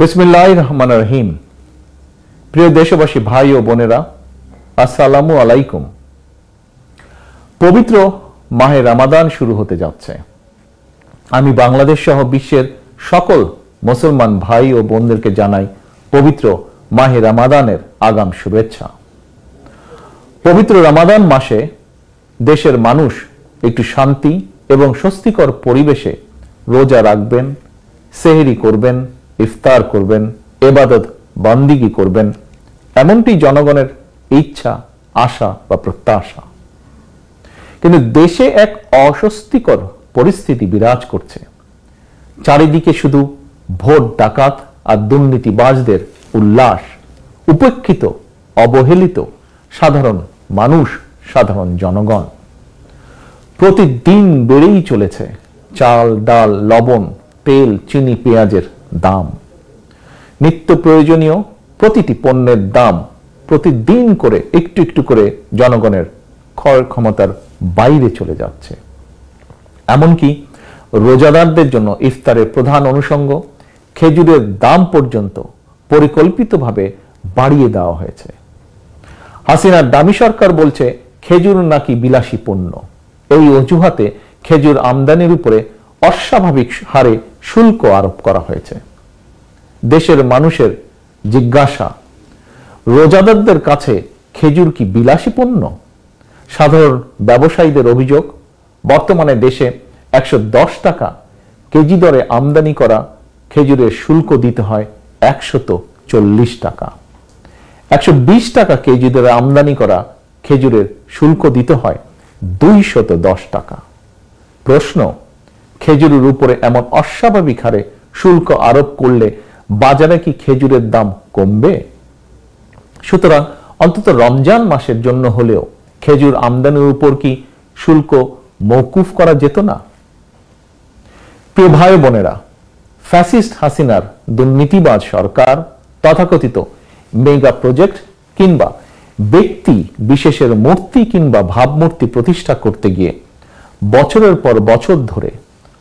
বিসমিল্লাহির রহমানির রহিম। প্রিয় দেশবাসী, ভাই ও বোনেরা, আসসালামু আলাইকুম। পবিত্র মাহে রমাদান শুরু হতে যাচ্ছে। আমি বাংলাদেশ সহ বিশ্বের সকল মুসলমান ভাই ও বোনদেরকে জানাই পবিত্র মাহে রমাদানের আগাম শুভেচ্ছা। পবিত্র রমাদান মাসে দেশের মানুষ একটু শান্তি এবং স্বস্তিকর পরিবেশে রোজা রাখবেন, সেহরি করবেন, ইফতার করবেন, ইবাদত বান্দিগি করবেন, এমনটি জনগণের ইচ্ছা, আশা বা প্রত্যাশা। কিন্তু দেশে এক অস্বস্তিকর পরিস্থিতি বিরাজ করছে। চারিদিকে শুধু ভোট ডাকাত আর দুর্নীতিবাজদের উল্লাস, উপেক্ষিত অবহেলিত সাধারণ মানুষ, সাধারণ জনগণ। প্রতিদিন বেড়েই চলেছে চাল, ডাল, লবণ, তেল, চিনি, পেঁয়াজের দাম। নিত্য প্রয়োজনীয় প্রতিটি পণ্যের দাম প্রতিদিন করে একটু একটু করে জনগণের ক্রয় ক্ষমতার বাইরে চলে যাচ্ছে। এমনকি রোজাদারদের জন্য ইফতারের প্রধান অনুষঙ্গ খেজুরের দাম পর্যন্ত পরিকল্পিতভাবে বাড়িয়ে দেওয়া হয়েছে। হাসিনার দামি সরকার বলছে খেজুর নাকি বিলাসী পণ্য। এই অজুহাতে খেজুর আমদানির উপরে অস্বাভাবিক হারে শুল্ক আরোপ করা হয়েছে। দেশের মানুষের জিজ্ঞাসা, রোজাদারদের কাছে খেজুর কি বিলাসী পণ্য? সাধারণ ব্যবসায়ীদের অভিযোগ, বর্তমানে দেশে 110 টাকা কেজি দরে আমদানি করা খেজুরের শুল্ক দিতে হয় 140 টাকা। 120 টাকা কেজি দরে আমদানি করা খেজুরের শুল্ক দিতে হয় 210 টাকা। প্রশ্ন, খেজুরের উপরে এমন অস্বাভাবিক হারে শুল্ক আরোপ করলে বাজারে কি খেজুরের দাম কমবে? সুতরাং অন্তত রমজান মাসের জন্য হলেও খেজুর আমদানির উপর কি শুল্ক মওকুফ করা যেত না? প্রিয় ভাই বোনেরা, ফ্যাসিস্ট হাসিনার দুর্নীতিবাজ সরকার তথাকথিত মেগা প্রজেক্ট কিংবা ব্যক্তি বিশেষের মূর্তি কিংবা ভাবমূর্তি প্রতিষ্ঠা করতে গিয়ে বছরের পর বছর ধরে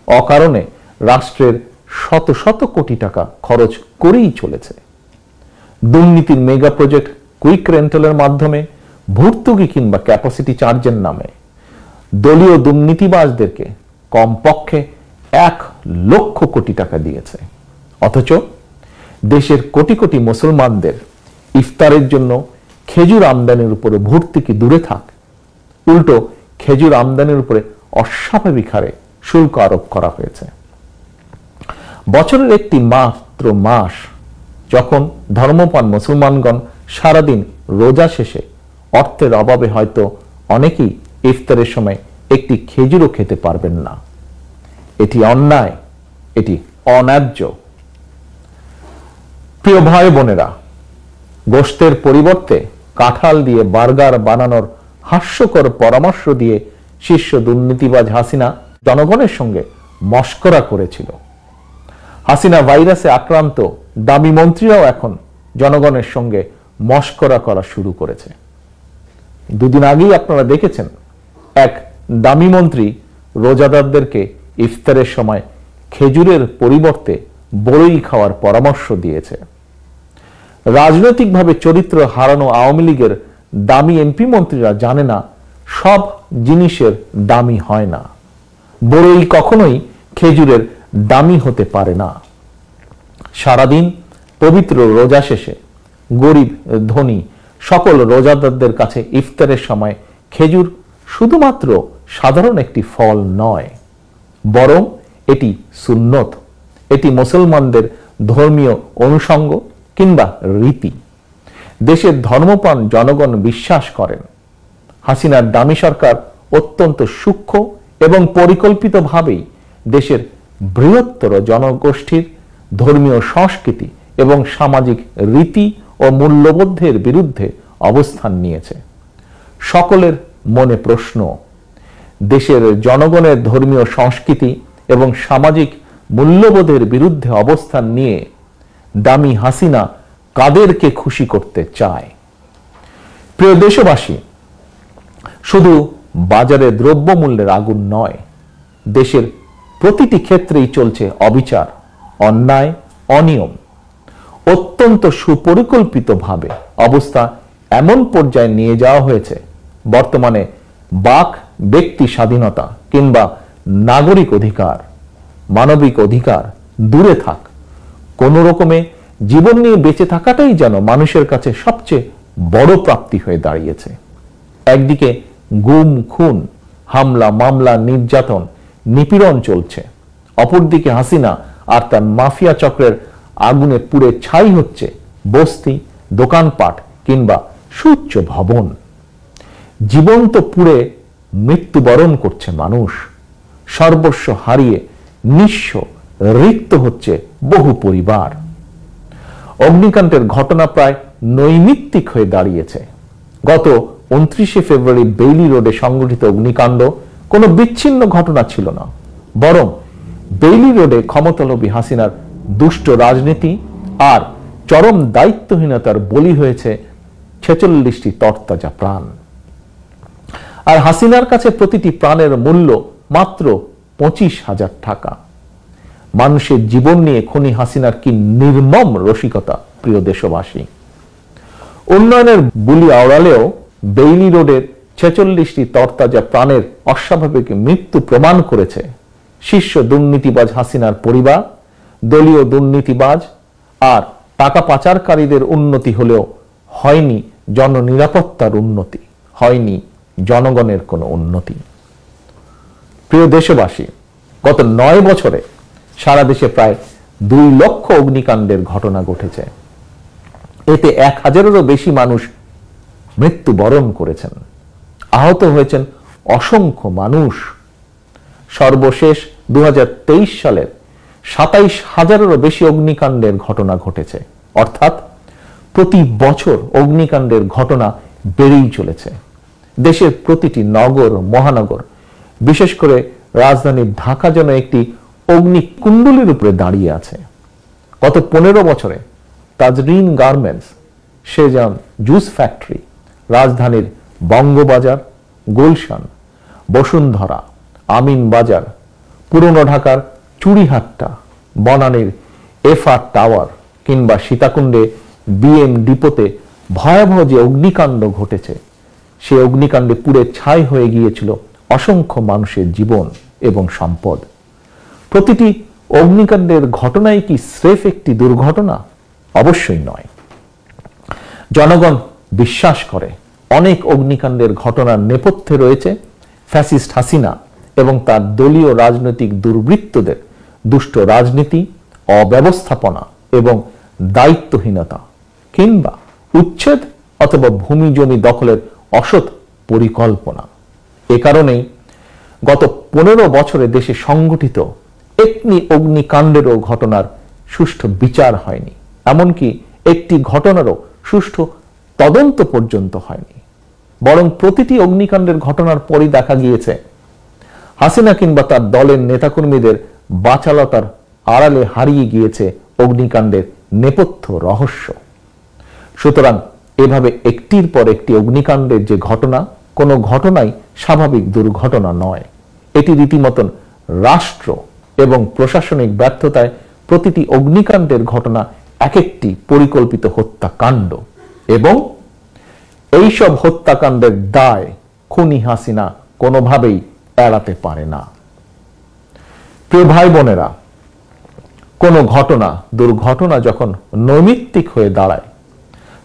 অকারণে রাষ্ট্রের শত শত কোটি টাকা খরচ করেই চলেছে। দুর্নীতির মেগা প্রজেক্ট কুইক রেন্টালের মাধ্যমে ভর্তুকি কিংবা ক্যাপাসিটি চার্জের নামে দলীয় দুর্নীতিবাজদেরকে কমপক্ষে 1 লক্ষ কোটি টাকা দিয়েছে। অথচ দেশের কোটি কোটি মুসলমানদের ইফতারের জন্য খেজুর আমদানির উপরে ভর্তুকি দূরে থাক, উল্টো খেজুর আমদানির উপরে অস্বাভাবিক হারে শুল্ক আরোপ করা হয়েছে। বছরের একটি মাত্র মাস যখন ধর্মপ্রাণ মুসলমানগণ সারাদিন রোজা শেষে অর্থের অভাবে হয়তো অনেকেই ইফতারের সময় একটি খেজুরও খেতে পারবেন না। এটি অন্যায়, এটি অন্যায্য। প্রিয় ভাই বোনেরা, গোশতের পরিবর্তে কাঁঠাল দিয়ে বার্গার বানানোর হাস্যকর পরামর্শ দিয়ে শীর্ষ দুর্নীতিবাজ হাসিনা জনগণের সঙ্গে মশকরা করেছিল। হাসিনা ভাইরাসে আক্রান্ত দামি মন্ত্রীরাও এখন জনগণের সঙ্গে মশকরা করা শুরু করেছে। দুদিন আগেই আপনারা দেখেছেন এক দামি মন্ত্রী রোজাদারদেরকে ইফতারের সময় খেজুরের পরিবর্তে বড়ই খাওয়ার পরামর্শ দিয়েছে। রাজনৈতিকভাবে চরিত্র হারানো আওয়ামী লীগের দামি এমপি মন্ত্রীরা জানে না সব জিনিসের দামি হয় না। বড়ই কখনোই খেজুরের দামি হতে পারে না। সারাদিন পবিত্র রোজা শেষে গরিব ধনী সকল রোজাদারদের কাছে ইফতারের সময় খেজুর শুধুমাত্র সাধারণ একটি ফল নয়, বরং এটি সুন্নত, এটি মুসলমানদের ধর্মীয় অনুষঙ্গ কিংবা রীতি। দেশের ধর্মপ্রাণ জনগণ বিশ্বাস করেন হাসিনার দামি সরকার অত্যন্ত সূক্ষ্ম এবং পরিকল্পিতভাবেই দেশের বৃহত্তর জনগোষ্ঠীর ধর্মীয় সংস্কৃতি এবং সামাজিক রীতি ও মূল্যবোধের বিরুদ্ধে অবস্থান নিয়েছে। সকলের মনে প্রশ্ন, দেশের জনগণের ধর্মীয় সংস্কৃতি এবং সামাজিক মূল্যবোধের বিরুদ্ধে অবস্থান নিয়ে দামি হাসিনা কাদেরকে খুশি করতে চায়? প্রিয় দেশবাসী, শুধু বাজারে দ্রব্যমূল্যের আগুন নয়, দেশের প্রতিটি ক্ষেত্রেই চলছে অবিচার, অন্যায়, অনিয়ম। অত্যন্ত সুপরিকল্পিতভাবে অবস্থা এমন পর্যায়ে নিয়ে যাওয়া হয়েছে, বর্তমানে বাক ব্যক্তি স্বাধীনতা কিংবা নাগরিক অধিকার, মানবিক অধিকার দূরে থাক, কোন রকমে জীবন নিয়ে বেঁচে থাকাটাই যেন মানুষের কাছে সবচেয়ে বড় প্রাপ্তি হয়ে দাঁড়িয়েছে। একদিকে গুম খুন, হামলা মামলা, নির্যাতন নিপীড়ন চলছে, অপরদিকে হাসিনা আর তার মাফিয়া চক্রের আগুনে পুড়ে ছাই হচ্ছে বস্তি, দোকানপাট কিংবা সুউচ্চ ভবন। জীবন্ত পুড়ে মৃত্যুবরণ করছে মানুষ, সর্বস্ব হারিয়ে নিঃস্ব রিক্ত হচ্ছে বহু পরিবার। অগ্নিকাণ্ডের ঘটনা প্রায় নৈমিত্তিক হয়ে দাঁড়িয়েছে। গত 29 ফেব্রুয়ারি বেইলি রোডে সংঘটিত অগ্নিকাণ্ড কোনো বিচ্ছিন্ন ঘটনা ছিল না, বরং বেইলি রোডে ক্ষমতালোভী হাসিনার দুষ্ট রাজনীতি আর চরম দায়িত্বহীনতার বলি হয়েছে 46টি তরতাজা প্রাণ। আর হাসিনার কাছে প্রতিটি প্রাণের মূল্য মাত্র 25,000 টাকা। মানুষের জীবন নিয়ে খুনি হাসিনার কি নির্মম রসিকতা, প্রিয় দেশবাসী। উন্নয়নের বুলি আওড়ালেও বেইলি রোডের 46টি তরতাজা প্রাণের অস্বাভাবিক মৃত্যু প্রমাণ করেছে শীর্ষ দুর্নীতিবাজ হাসিনার পরিবার, দলীয় দুর্নীতিবাজ আর টাকা পাচারকারীদের উন্নতি হলেও হয়নি জননিরাপত্তার উন্নতি, হয়নি জনগণের কোনো উন্নতি। প্রিয় দেশবাসী, গত 9 বছরে সারা দেশে প্রায় 2 লক্ষ অগ্নিকাণ্ডের ঘটনা ঘটেছে। এতে 1000-এরও বেশি মানুষ মৃত্যুবরণ করেছেন, আহত হয়েছেন অসংখ্য মানুষ। সর্বশেষ 2023 সালের 27,000-এরও বেশি অগ্নিকাণ্ডের ঘটনা ঘটেছে, অর্থাৎ প্রতি বছর অগ্নিকাণ্ডের ঘটনা বেড়েই চলেছে। দেশের প্রতিটি নগর মহানগর, বিশেষ করে রাজধানী ঢাকা যেন একটি অগ্নিকুণ্ডলীর উপরে দাঁড়িয়ে আছে। গত 15 বছরে Tazreen garments, Shezan juice factory, রাজধানীর বঙ্গবাজার, গুলশান, বসুন্ধরা, আমিন বাজার, পুরনো ঢাকার চুড়িহাট্টা, বনানীর এফআর টাওয়ার কিংবা সীতাকুণ্ডে বিএম ডিপোতে ভয়াবহ যে অগ্নিকাণ্ড ঘটেছে, সে অগ্নিকাণ্ডে পুড়ে ছাই হয়ে গিয়েছিল অসংখ্য মানুষের জীবন এবং সম্পদ। প্রতিটি অগ্নিকাণ্ডের ঘটনাই কি স্রেফ একটি দুর্ঘটনা? অবশ্যই নয়। জনগণ বিশ্বাস করে অনেক অগ্নিকাণ্ডের ঘটনার নেপথ্যে রয়েছে ফ্যাসিস্ট হাসিনা এবং তার দলীয় রাজনৈতিক দুর্বৃত্তদের দুষ্ট রাজনীতি, অব্যবস্থাপনা এবং দায়িত্বহীনতা, কিংবা উচ্ছেদ অথবা ভূমি জমি দখলের অসৎ পরিকল্পনা। এ কারণেই গত 15 বছরে দেশে সংঘটিত একটি অগ্নিকাণ্ডেরও ঘটনার সুষ্ঠু বিচার হয়নি, এমনকি একটি ঘটনারও সুষ্ঠু তদন্ত পর্যন্ত হয়নি। বরং প্রতিটি অগ্নিকাণ্ডের ঘটনার পরই দেখা গিয়েছে হাসিনা কিংবা তার দলের নেতাকর্মীদের বাচালতার আড়ালে হারিয়ে গিয়েছে অগ্নিকাণ্ডের নেপথ্য রহস্য। সুতরাং এভাবে একটির পর একটি অগ্নিকাণ্ডের যে ঘটনা, কোনো ঘটনাই স্বাভাবিক দুর্ঘটনা নয়। এটি রীতিমতন রাষ্ট্র এবং প্রশাসনিক ব্যর্থতায় প্রতিটি অগ্নিকাণ্ডের ঘটনা এক একটি পরিকল্পিত হত্যাকাণ্ড, এবং এইসব হত্যাকাণ্ডের দায় খুনি হাসিনা কোনোভাবেই এড়াতে পারে না। প্রিয় ভাই বোনেরা, কোনো ঘটনা, দুর্ঘটনা যখন নৈমিত্তিক হয়ে দাঁড়ায়,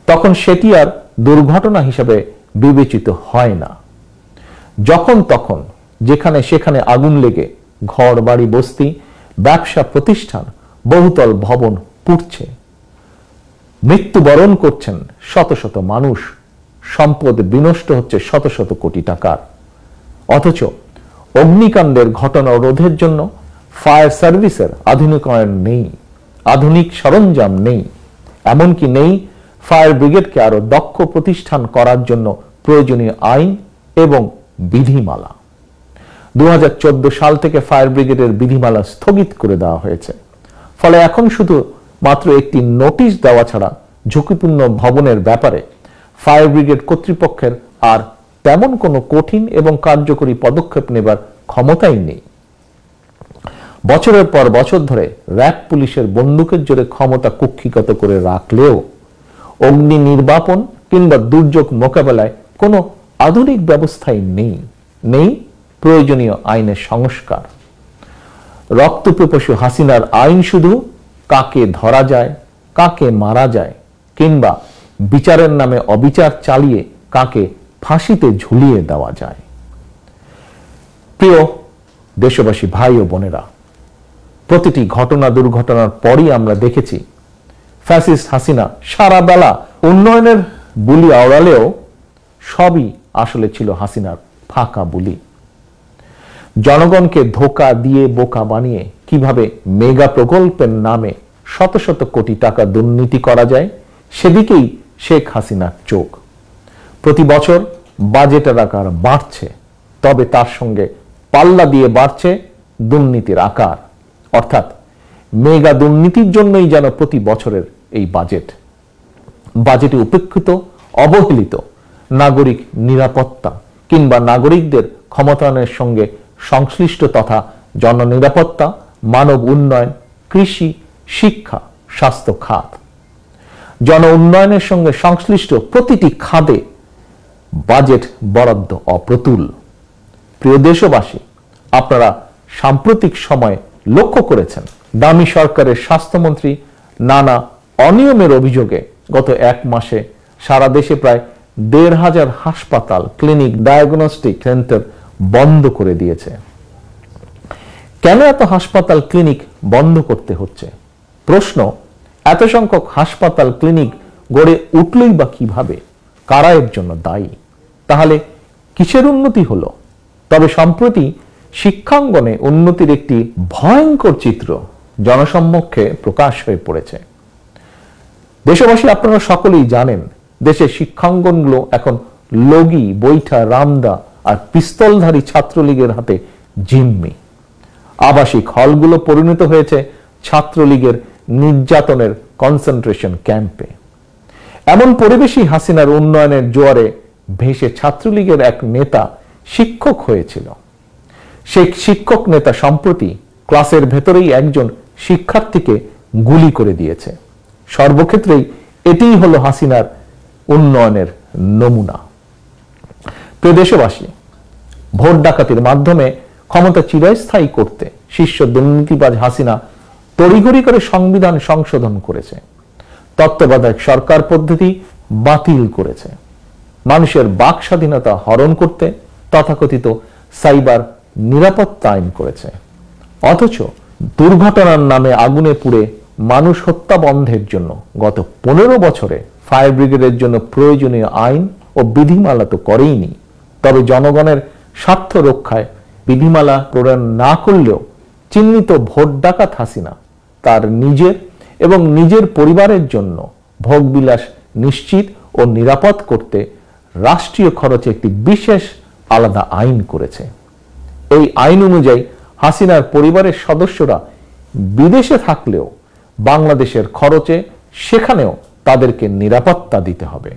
তখন সেটি আর দুর্ঘটনা হিসেবে বিবেচিত হয় না। যখন তখন যেখানে সেখানে আগুন লেগে ঘর বাড়ি বস্তি, ব্যবসা প্রতিষ্ঠান, বহুতল ভবন পুড়ছে, মৃত্যুবরণ করছেন শত শত মানুষ, সম্পদ বিনষ্ট হচ্ছে শত শত কোটি টাকার। অথচ অগ্নিকাণ্ডের ঘটনা রোধের জন্য ফায়ার সার্ভিসের আধুনিকায়ন নেই, আধুনিক সরঞ্জাম নেই, এমনকি নেই ফায়ার ব্রিগেডকে আরো দক্ষ প্রতিষ্ঠান করার জন্য প্রয়োজনীয় আইন এবং বিধিমালা। 2014 সাল থেকে ফায়ার ব্রিগেডের বিধিমালা স্থগিত করে দেওয়া হয়েছে। ফলে এখন শুধু মাত্র একটি নোটিশ দেওয়া ছাড়া ঝুঁকিপূর্ণ ভবনের ব্যাপারে ফায়ার ব্রিগেড কর্তৃপক্ষের আর তেমন কোনো কঠিন এবং কার্যকরী পদক্ষেপ নেবার ক্ষমতাই নেই। বছরের পর বছর ধরে র্যাব পুলিশের বন্দুকের জোরে ক্ষমতা কুক্ষিগত করে রাখলেও অগ্নি নির্বাপন কিংবা দুর্যোগ মোকাবেলায় কোনো আধুনিক ব্যবস্থাই নেই প্রয়োজনীয় আইনের সংস্কার। রক্তপিপাসু হাসিনার আইন শুধু কাকে ধরা যায়, কাকে মারা যায় কিংবা বিচারের নামে অবিচার চালিয়ে কাকে ফাঁসিতে ঝুলিয়ে দেওয়া যায়। প্রিয় দেশবাসী ভাই ও বোনেরা, প্রতিটি ঘটনা দুর্ঘটনার পরই আমরা দেখেছি ফ্যাসিস্ট হাসিনা সারা বেলা উন্নয়নের বুলি আওড়ালেও সবই আসলে ছিল হাসিনার ফাঁকা বুলি। জনগণকে ধোঁকা দিয়ে বোকা বানিয়ে কিভাবে মেগা প্রকল্পের নামে শত শত কোটি টাকা দুর্নীতি করা যায় সেদিকেই শেখ হাসিনার চোখ। প্রতি বছর বাজেটের আকার বাড়ছে, তবে তার সঙ্গে পাল্লা দিয়ে বাড়ছে দুর্নীতির আকার। অর্থাৎ মেগা দুর্নীতির জন্যই যেন প্রতি বছরের এই বাজেটে উপেক্ষিত, অবহেলিত নাগরিক নিরাপত্তা কিংবা নাগরিকদের ক্ষমতায়নের সঙ্গে সংশ্লিষ্ট তথা জননিরাপত্তা, মানব উন্নয়ন, কৃষি, শিক্ষা, স্বাস্থ্য খাত, জন উন্নয়নের সঙ্গে সংশ্লিষ্ট প্রতিটি খাতে বাজেট বরাদ্দ অপ্রতুল। প্রিয় দেশবাসী, আপনারা সাম্প্রতিক সময়ে লক্ষ্য করেছেন দামি সরকারের স্বাস্থ্যমন্ত্রী নানা অনিয়মের অভিযোগে গত এক মাসে সারা দেশে প্রায় ১৫০০ হাসপাতাল, ক্লিনিক, ডায়াগনস্টিক সেন্টার বন্ধ করে দিয়েছে। কেন এত হাসপাতাল, ক্লিনিক বন্ধ করতে হচ্ছে? প্রশ্ন, এত সংখ্যক হাসপাতাল, ক্লিনিক গড়ে উঠলই বা কিভাবে? কারা এর জন্য দায়ী? তাহলে কিসের উন্নতি হলো? তবে সম্প্রতি শিক্ষাঙ্গনে উন্নতির একটি ভয়ঙ্কর চিত্র জনসম্মুখে প্রকাশ হয়ে পড়েছে। দেশবাসী, আপনারা সকলেই জানেন দেশের শিক্ষাঙ্গনগুলো এখন লগি, বৈঠা, রামদা আর পিস্তলধারী ছাত্রলীগের হাতে জিম্মি। আবাসিক হলগুলো পরিণত হয়েছে ছাত্রলীগের নির্যাতনের কনসেন্ট্রেশন ক্যাম্পে। এমন পরিবেশই হাসিনার উন্নয়নের জোয়ারে ভেসে ছাত্রলীগের এক নেতা শিক্ষক হয়েছিল। সেই শিক্ষক নেতা সম্প্রতি ক্লাসের ভেতরেই একজন শিক্ষার্থীকে গুলি করে দিয়েছে। সর্বক্ষেত্রেই এটিই হলো হাসিনার উন্নয়নের নমুনা। প্রিয় দেশবাসী, ভোট ডাকাতির মাধ্যমে ক্ষমতা চিরস্থায়ী করতে শীর্ষ দুর্নীতিবাজ হাসিনা তড়িঘড়ি করে সংবিধান সংশোধন করেছে, তত্ত্বাবধায়ক সরকার পদ্ধতি বাতিল করেছে, মানুষের বাক স্বাধীনতা হরণ করতে তথাকথিত সাইবার নিরাপত্তা আইন করেছে। অথচ দুর্ঘটনার নামে আগুনে পুড়ে মানুষ হত্যা বন্ধের জন্য গত 15 বছরে ফায়ার ব্রিগেডের জন্য প্রয়োজনীয় আইন ও বিধিমালা তো করেইনি, তবে জনগণের স্বার্থ রক্ষায় বিধিমালা প্রণয়ন না করলেও চিহ্নিত ভোট ডাকাত হাসিনা তার নিজের এবং নিজের পরিবারের জন্য ভোগবিলাস নিশ্চিত ও নিরাপদ করতে রাষ্ট্রীয় খরচে একটি বিশেষ আলাদা আইন করেছে। এই আইন অনুযায়ী হাসিনার পরিবারের সদস্যরা বিদেশে থাকলেও বাংলাদেশের খরচে সেখানেও তাদেরকে নিরাপত্তা দিতে হবে।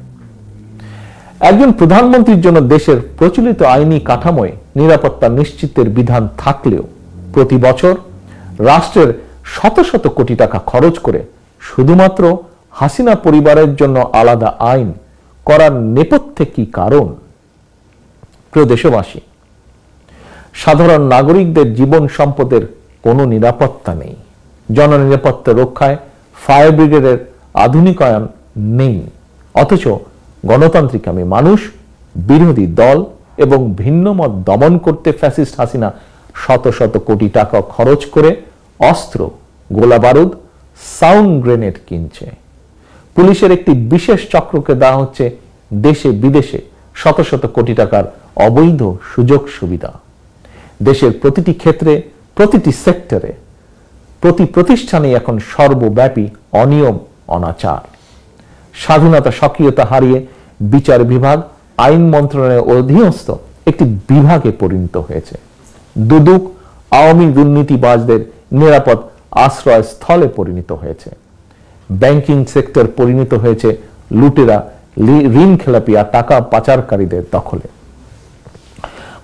একজন প্রধানমন্ত্রীর জন্য দেশের প্রচলিত আইনি কাঠামোয় নিরাপত্তা নিশ্চিতের বিধান থাকলেও প্রতি বছর রাষ্ট্রের শত শত কোটি টাকা খরচ করে শুধুমাত্র হাসিনা পরিবারের জন্য আলাদা আইন করার নেপথ্যে কি কারণ? প্রিয় দেশবাসী, সাধারণ নাগরিকদের জীবন সম্পদের কোনো নিরাপত্তা নেই। জননিরাপত্তা রক্ষায় ফায়ার ব্রিগেডের আধুনিকায়ন নেই। অথচ গণতান্ত্রিকামী মানুষ, বিরোধী দল এবং ভিন্নমত দমন করতে ফ্যাসিস্ট হাসিনা শত শত কোটি টাকা খরচ করে অস্ত্র, গোলা বারুদ, সাউন্ড গ্রেনেড কিনছে। পুলিশের একটি বিশেষ চক্রকে দেওয়া হচ্ছে দেশে বিদেশে শত শত কোটি টাকার অবৈধ সুযোগ সুবিধা। দেশের প্রতিটি ক্ষেত্রে, প্রতিটি সেক্টরে, প্রতি প্রতিষ্ঠানে এখন সর্বব্যাপী অনিয়ম, অনাচার। স্বাধীনতা, স্বকীয়তা হারিয়ে বিচার বিভাগ আইন মন্ত্রণালয়ের অধীনস্থ একটি বিভাগে পরিণত হয়েছে। দুদক আওয়ামী দুর্নীতিবাজদের নিরাপদ আশ্রয় স্থলে পরিণত হয়েছে। ব্যাংকিং সেক্টর পরিণত হয়েছে লুটেরা, ঋণ খেলাপি আর টাকা পাচারকারীদের দখলে।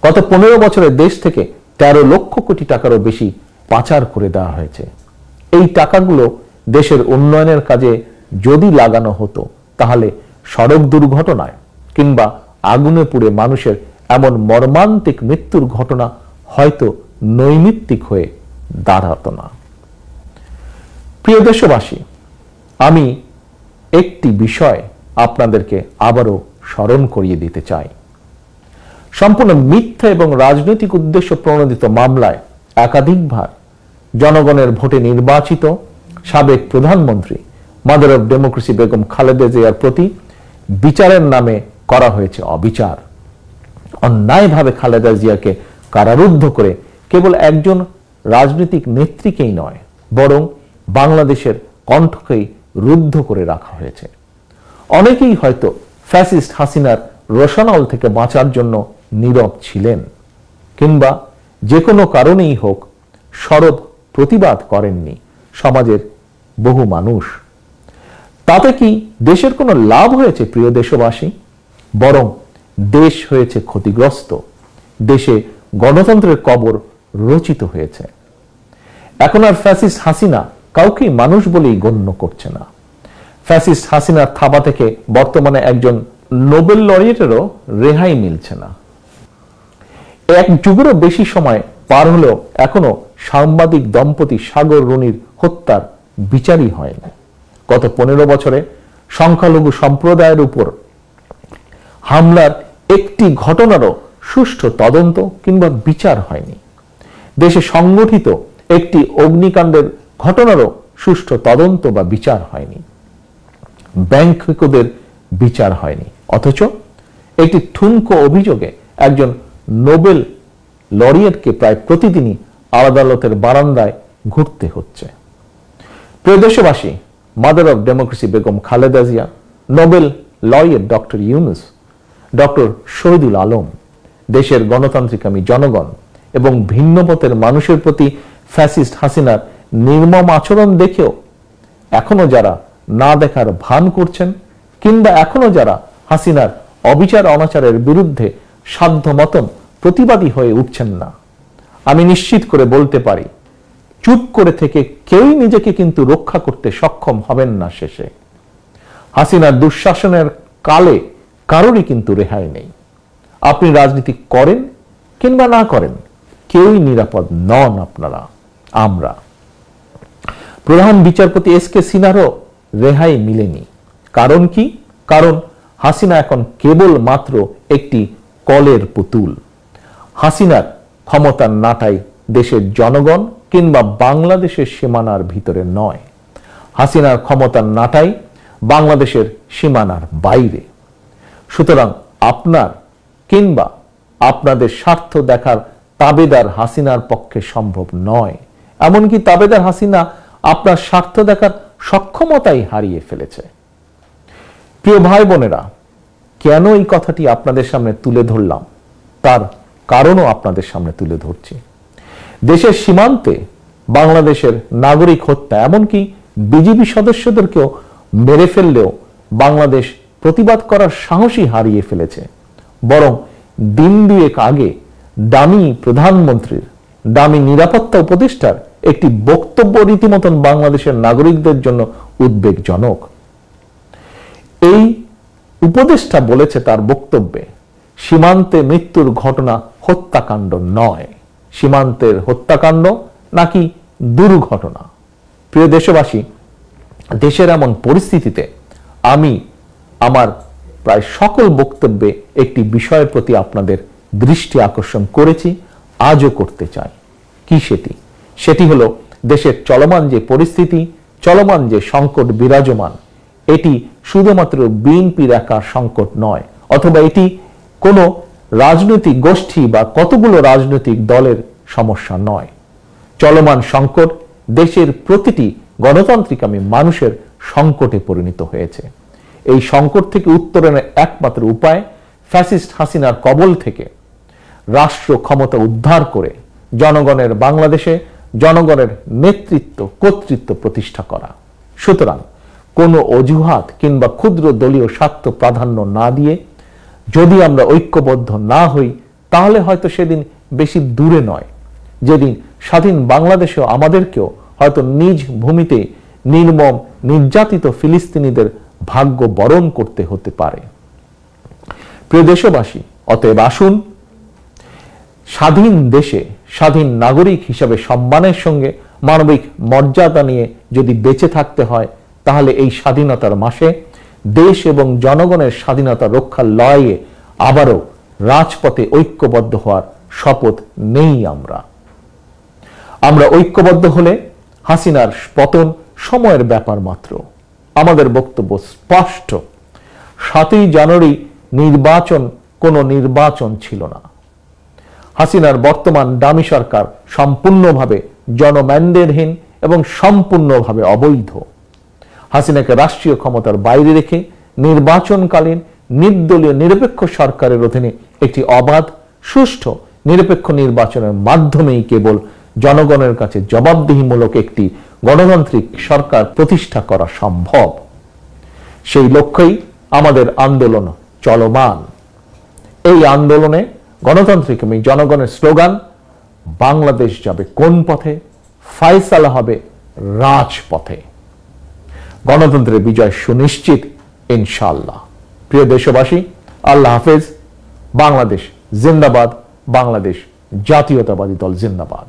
গত 15 বছরে দেশ থেকে 13 লক্ষ কোটি টাকারও বেশি পাচার করে দেওয়া হয়েছে। এই টাকাগুলো দেশের উন্নয়নের কাজে যদি লাগানো হতো তাহলে সড়ক দুর্ঘটনায় কিংবা আগুনে পুড়ে মানুষের এমন মর্মান্তিক মৃত্যুর ঘটনা হয়তো নৈমিত্তিক হয়ে দাঁড়াতো না। প্রিয় দেশবাসী, আমি একটি বিষয় আপনাদেরকে আবারও স্মরণ করিয়ে দিতে চাই। সম্পূর্ণ মিথ্যা এবং রাজনৈতিক উদ্দেশ্য প্রণোদিত মামলায় একাধিকবার জনগণের ভোটে নির্বাচিত সাবেক প্রধানমন্ত্রী mother of democracy Begum Khaleda জিয়ার প্রতি বিচারের নামে করা হয়েছে অবিচার। অন্যায়ভাবে খালেদা জিয়াকে কারারুদ্ধ করে কেবল একজন রাজনৈতিক নেত্রীকেই নয়, বরং বাংলাদেশের কণ্ঠকেই রুদ্ধ করে রাখা হয়েছে। অনেকেই হয়তো ফ্যাসিস্ট হাসিনার রোশানল থেকে বাঁচার জন্য নীরব ছিলেন, কিংবা যে কোনো কারণেই হোক সরব প্রতিবাদ করেননি সমাজের বহু মানুষ। তাতে কি দেশের কোনো লাভ হয়েছে প্রিয় দেশবাসী? বরং দেশ হয়েছে ক্ষতিগ্রস্ত, দেশে গণতন্ত্রের কবর রচিত হয়েছে। এখন আর ফ্যাসিস্ট হাসিনা কাউকেই মানুষ বলেই গণ্য করছে না। ফ্যাসিস্ট হাসিনার থাবা থেকে বর্তমানে একজন নোবেল লরিয়েটেরও রেহাই মিলছে না। এক যুগেরও বেশি সময় পার হলেও এখনো সাংবাদিক দম্পতি সাগর রুনির হত্যার বিচারই হয়নি। গত 15 বছরে সংখ্যালঘু সম্প্রদায়ের উপর হামলার একটি ঘটনারও সুষ্ঠু তদন্ত কিংবা বিচার হয়নি। দেশে সংগঠিত একটি অগ্নিকাণ্ডের ঘটনারও সুষ্ঠু তদন্ত বা বিচার হয়নি। ব্যাংকদের বিচার হয়নি, অথচ একটি ঠুনকো অভিযোগে একজন নোবেল লরিয়েটকে প্রায় প্রতিদিনই আদালতের বারান্দায় ঘুরতে হচ্ছে। প্রিয় দেশবাসী, mother of democracy Begum Khaleda Zia, Nobel laureate doctor Yunus, doctor Shahidul Alam, দেশের গণতান্ত্রিকামী জনগণ এবং ভিন্নমতের মানুষের প্রতি ফ্যাসিস্ট হাসিনার নির্মম আচরণ দেখেও এখনো যারা না দেখার ভান করছেন, কিংবা এখনো যারা হাসিনার অবিচার অনাচারের বিরুদ্ধে সাধ্য মতন প্রতিবাদী হয়ে উঠছেন না, আমি নিশ্চিত করে বলতে পারি চুপ করে থেকে কেউই নিজেকে কিন্তু রক্ষা করতে সক্ষম হবেন না। শেষে হাসিনার দুঃশাসনের কালে কারোরই কিন্তু রেহাই নেই। আপনি রাজনীতি করেন কিংবা না করেন, কেউই নিরাপদ নন আপনারা, আমরা। প্রধান বিচারপতি এস.কে. সিনহারও রেহাই মিলেনি। কারণ কি? কারণ হাসিনা এখন কেবল মাত্র একটি কলের পুতুল। হাসিনার ক্ষমতার নাটাই দেশের জনগণ কিংবা বাংলাদেশের সীমানার ভিতরে নয়। হাসিনার ক্ষমতার নাটাই বাংলাদেশের সীমানার বাইরে। সুতরাং আপনার কিংবা আপনাদের স্বার্থ দেখার তাবেদার হাসিনার পক্ষে সম্ভব নয়। এমনকি তাবেদার হাসিনা আপনার স্বার্থ দেখার সক্ষমতাই হারিয়ে ফেলেছে। প্রিয় ভাই বোনেরা, কেন এই কথাটি আপনাদের সামনে তুলে ধরলাম তার কারণও আপনাদের সামনে তুলে ধরছি। দেশের সীমান্তে বাংলাদেশের নাগরিক হত্যা, এমনকি বিজিবি সদস্যদেরকেও মেরে ফেললেও বাংলাদেশ প্রতিবাদ করার সাহসই হারিয়ে ফেলেছে। বরং দিন দুয়েক আগে দামি প্রধানমন্ত্রীর, দামি নিরাপত্তা উপদেষ্টার একটি বক্তব্য রীতিমতন বাংলাদেশের নাগরিকদের জন্য উদ্বেগজনক। এই উপদেষ্টা বলেছে তার বক্তব্যে, সীমান্তে মৃত্যুর ঘটনা হত্যাকাণ্ড নয়, সীমান্তের হত্যাকাণ্ড নাকি দুর্ঘটনা। প্রিয় দেশবাসী, দেশের এমন পরিস্থিতিতে আমি আমার প্রায় সকল বক্তব্যে একটি বিষয়ের প্রতি আপনাদের দৃষ্টি আকর্ষণ করেছি, আজও করতে চাই। কি সেটি হলো দেশের চলমান যে পরিস্থিতি, চলমান যে সংকট বিরাজমান, এটি শুধুমাত্র বিএনপির একার সংকট নয়, অথবা এটি কোনো রাজনৈতিক গোষ্ঠী বা কতগুলো রাজনৈতিক দলের সমস্যা নয়। চলমান সংকট দেশের প্রতিটি গণতান্ত্রিকামী মানুষের সংকটে পরিণত হয়েছে। এই সংকট থেকে উত্তরণের একমাত্র উপায় ফ্যাসিস্ট হাসিনার কবল থেকে রাষ্ট্র ক্ষমতা উদ্ধার করে জনগণের বাংলাদেশে জনগণের নেতৃত্ব কর্তৃত্ব প্রতিষ্ঠা করা। সুতরাং কোনো অজুহাত কিংবা ক্ষুদ্র দলীয় স্বার্থ প্রাধান্য না দিয়ে যদি আমরা ঐক্যবদ্ধ না হই, তাহলে হয়তো সেদিন বেশি দূরে নয় যেদিন স্বাধীন বাংলাদেশেও আমাদেরকেও হয়তো নিজ ভূমিতে নির্মম নির্যাতিত ফিলিস্তিনিদের ভাগ্য বরণ করতে হতে পারে। প্রিয় দেশবাসী, অতএব আসুন স্বাধীন দেশে স্বাধীন নাগরিক হিসাবে সম্মানের সঙ্গে মানবিক মর্যাদা নিয়ে যদি বেঁচে থাকতে হয়, তাহলে এই স্বাধীনতার মাসে দেশ এবং জনগণের স্বাধীনতা রক্ষার লড়াইয়ে আবারও রাজপথে ঐক্যবদ্ধ হওয়ার শপথ নেই। আমরা ঐক্যবদ্ধ হলে হাসিনার পতন সময়ের ব্যাপার মাত্র। আমাদের বক্তব্য স্পষ্ট, 7ই জানুয়ারি নির্বাচন কোনো নির্বাচন ছিল না। হাসিনার বর্তমান ডামি সরকার সম্পূর্ণভাবে জনম্যান্ডেটহীন এবং সম্পূর্ণভাবে অবৈধ। হাসিনাকে রাষ্ট্রীয় ক্ষমতার বাইরে রেখে নির্বাচনকালীন নির্দলীয় নিরপেক্ষ সরকারের অধীনে একটি অবাধ, সুষ্ঠু, নিরপেক্ষ নির্বাচনের মাধ্যমেই কেবল জনগণের কাছে জবাবদিহিমূলক একটি গণতান্ত্রিক সরকার প্রতিষ্ঠা করা সম্ভব। সেই লক্ষ্যেই আমাদের আন্দোলন চলমান। এই আন্দোলনে গণতান্ত্রিক এবং জনগণের স্লোগান, বাংলাদেশ যাবে কোন পথে, ফায়সালা হবে রাজপথে। গণতন্ত্রের বিজয় সুনিশ্চিত ইনশাআল্লাহ। প্রিয় দেশবাসী, আল্লাহ হাফেজ। বাংলাদেশ জিন্দাবাদ। বাংলাদেশ জাতীয়তাবাদী দল জিন্দাবাদ।